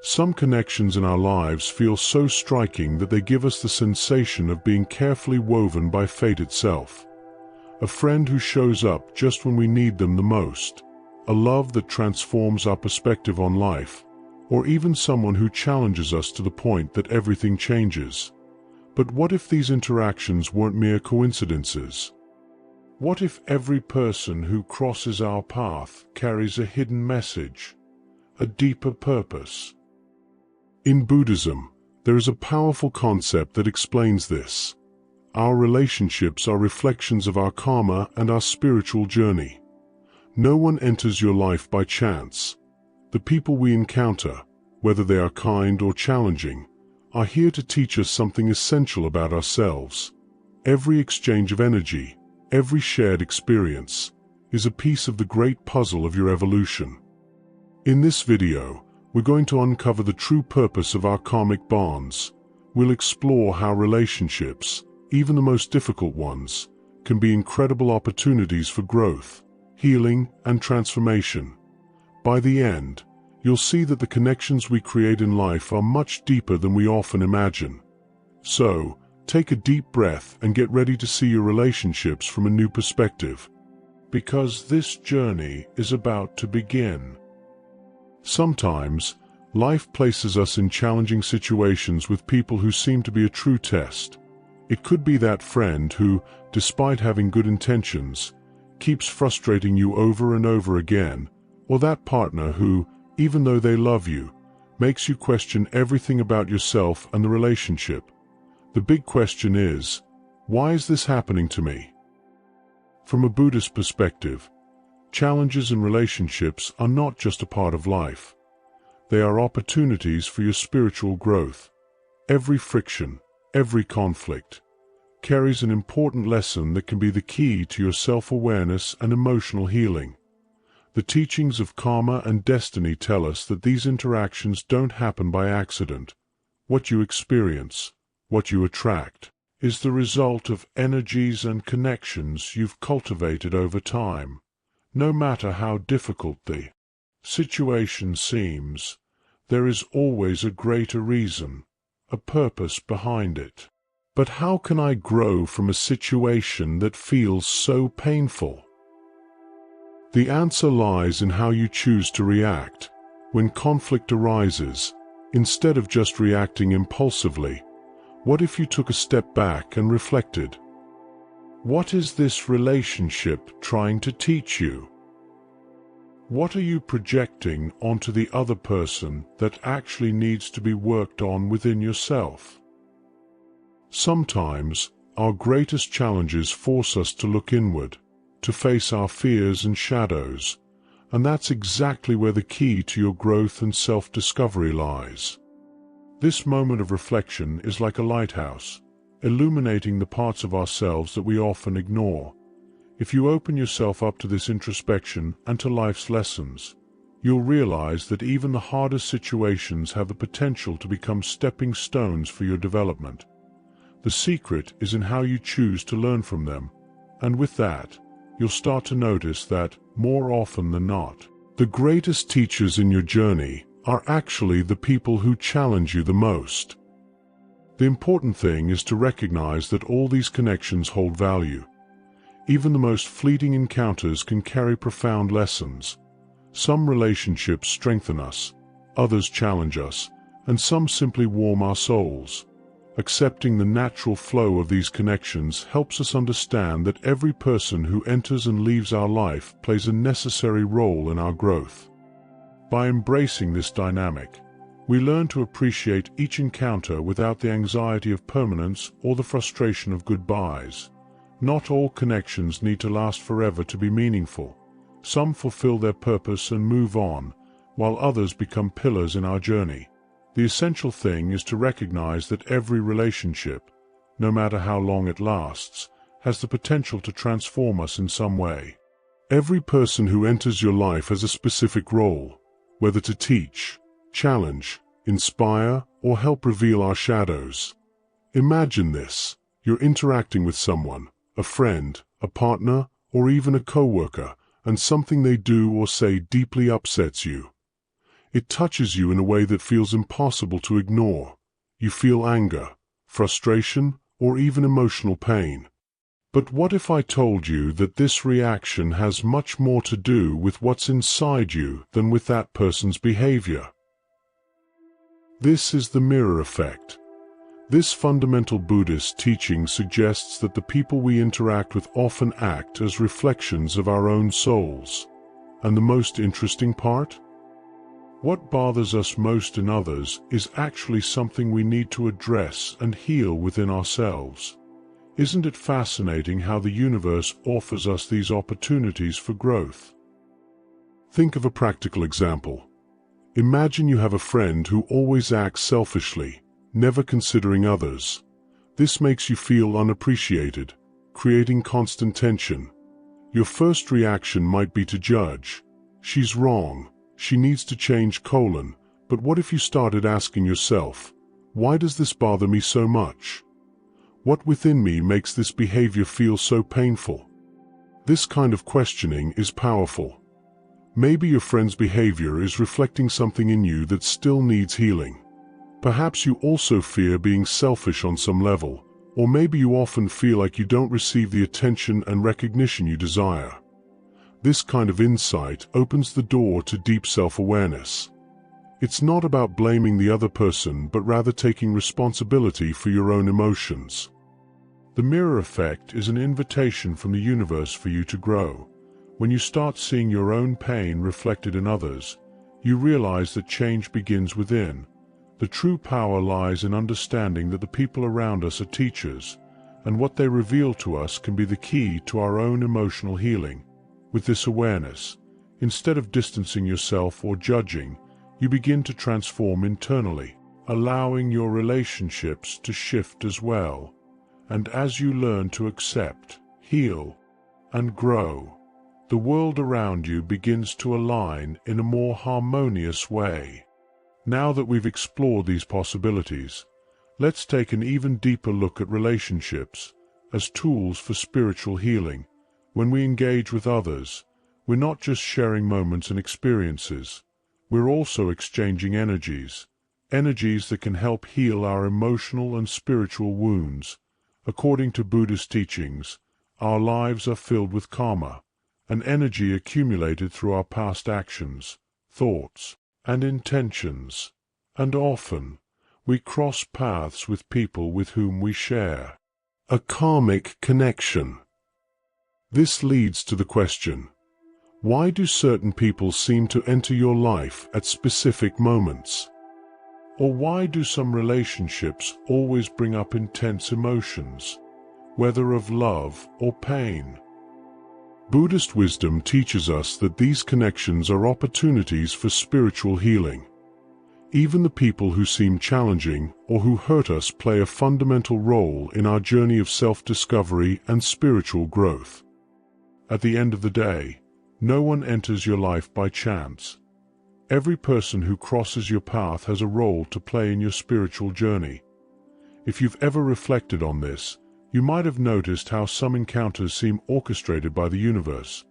Some connections in our lives feel so striking that they give us the sensation of being carefully woven by fate itself. A friend who shows up just when we need them the most, a love that transforms our perspective on life, or even someone who challenges us to the point that everything changes. But what if these interactions weren't mere coincidences? What if every person who crosses our path carries a hidden message, a deeper purpose? In Buddhism, there is a powerful concept that explains this. Our relationships are reflections of our karma and our spiritual journey. No one enters your life by chance. The people we encounter, whether they are kind or challenging, are here to teach us something essential about ourselves. Every exchange of energy, every shared experience, is a piece of the great puzzle of your evolution. In this video, we're going to uncover the true purpose of our karmic bonds. We'll explore how relationships, even the most difficult ones, can be incredible opportunities for growth, healing, and transformation. By the end, you'll see that the connections we create in life are much deeper than we often imagine. So, take a deep breath and get ready to see your relationships from a new perspective, because this journey is about to begin. Sometimes, life places us in challenging situations with people who seem to be a true test. It could be that friend who, despite having good intentions, keeps frustrating you over and over again, or that partner who, even though they love you, makes you question everything about yourself and the relationship. The big question is, why is this happening to me? From a Buddhist perspective, challenges in relationships are not just a part of life. They are opportunities for your spiritual growth. Every friction, every conflict, carries an important lesson that can be the key to your self-awareness and emotional healing. The teachings of karma and destiny tell us that these interactions don't happen by accident. What you experience, what you attract, is the result of energies and connections you've cultivated over time. No matter how difficult the situation seems, there is always a greater reason, a purpose behind it. But how can I grow from a situation that feels so painful? The answer lies in how you choose to react. When conflict arises, instead of just reacting impulsively, what if you took a step back and reflected? What is this relationship trying to teach you? What are you projecting onto the other person that actually needs to be worked on within yourself? Sometimes, our greatest challenges force us to look inward, to face our fears and shadows, and that's exactly where the key to your growth and self-discovery lies. This moment of reflection is like a lighthouse, illuminating the parts of ourselves that we often ignore. If you open yourself up to this introspection and to life's lessons, you'll realize that even the hardest situations have the potential to become stepping stones for your development. The secret is in how you choose to learn from them, and with that, you'll start to notice that, more often than not, the greatest teachers in your journey are actually the people who challenge you the most. The important thing is to recognize that all these connections hold value. Even the most fleeting encounters can carry profound lessons. Some relationships strengthen us, others challenge us, and some simply warm our souls. Accepting the natural flow of these connections helps us understand that every person who enters and leaves our life plays a necessary role in our growth. By embracing this dynamic, we learn to appreciate each encounter without the anxiety of permanence or the frustration of goodbyes. Not all connections need to last forever to be meaningful. Some fulfill their purpose and move on, while others become pillars in our journey. The essential thing is to recognize that every relationship, no matter how long it lasts, has the potential to transform us in some way. Every person who enters your life has a specific role, whether to teach, challenge, inspire, or help reveal our shadows. Imagine this: you're interacting with someone, a friend, a partner, or even a coworker, and something they do or say deeply upsets you. It touches you in a way that feels impossible to ignore. You feel anger, frustration, or even emotional pain. But what if I told you that this reaction has much more to do with what's inside you than with that person's behavior? This is the mirror effect. This fundamental Buddhist teaching suggests that the people we interact with often act as reflections of our own souls. And the most interesting part? What bothers us most in others is actually something we need to address and heal within ourselves. Isn't it fascinating how the universe offers us these opportunities for growth? Think of a practical example. Imagine you have a friend who always acts selfishly, never considering others. This makes you feel unappreciated, creating constant tension. Your first reaction might be to judge. She's wrong. She needs to change, but what if you started asking yourself, why does this bother me so much? What within me makes this behavior feel so painful? This kind of questioning is powerful. Maybe your friend's behavior is reflecting something in you that still needs healing. Perhaps you also fear being selfish on some level, or maybe you often feel like you don't receive the attention and recognition you desire. This kind of insight opens the door to deep self-awareness. It's not about blaming the other person, but rather taking responsibility for your own emotions. The mirror effect is an invitation from the universe for you to grow. When you start seeing your own pain reflected in others, you realize that change begins within. The true power lies in understanding that the people around us are teachers, and what they reveal to us can be the key to our own emotional healing. With this awareness, instead of distancing yourself or judging, you begin to transform internally, allowing your relationships to shift as well. And as you learn to accept, heal, and grow, the world around you begins to align in a more harmonious way. Now that we've explored these possibilities, let's take an even deeper look at relationships as tools for spiritual healing. When we engage with others, we're not just sharing moments and experiences, we're also exchanging energies that can help heal our emotional and spiritual wounds. According to Buddhist teachings, our lives are filled with karma, an energy accumulated through our past actions, thoughts, and intentions, and often we cross paths with people with whom we share a karmic connection. This leads to the question, why do certain people seem to enter your life at specific moments? Or why do some relationships always bring up intense emotions, whether of love or pain? Buddhist wisdom teaches us that these connections are opportunities for spiritual healing. Even the people who seem challenging or who hurt us play a fundamental role in our journey of self-discovery and spiritual growth. At the end of the day, no one enters your life by chance. Every person who crosses your path has a role to play in your spiritual journey. If you've ever reflected on this, you might have noticed how some encounters seem orchestrated by the universe.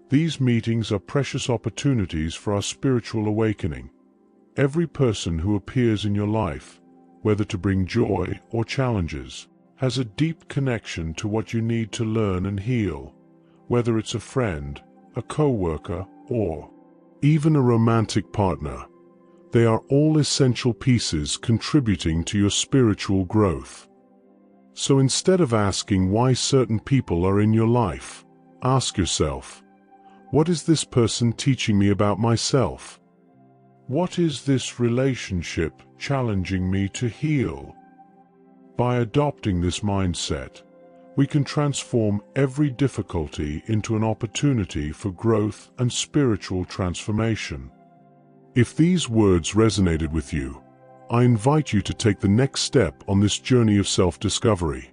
These meetings are precious opportunities for our spiritual awakening. Every person who appears in your life, whether to bring joy or challenges, has a deep connection to what you need to learn and heal. Whether it's a friend, a co-worker, or even a romantic partner, they are all essential pieces contributing to your spiritual growth. So instead of asking why certain people are in your life, ask yourself, what is this person teaching me about myself? What is this relationship challenging me to heal? By adopting this mindset, we can transform every difficulty into an opportunity for growth and spiritual transformation. If these words resonated with you, I invite you to take the next step on this journey of self-discovery.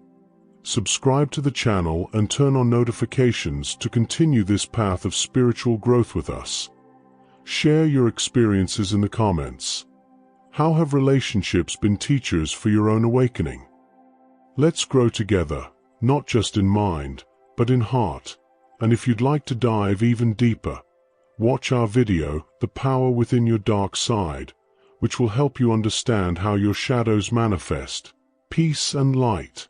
Subscribe to the channel and turn on notifications to continue this path of spiritual growth with us. Share your experiences in the comments. How have relationships been teachers for your own awakening? Let's grow together, not just in mind, but in heart. And if you'd like to dive even deeper, Watch our video, The Power Within Your Dark Side, which will help you understand how your shadows manifest. Peace and light.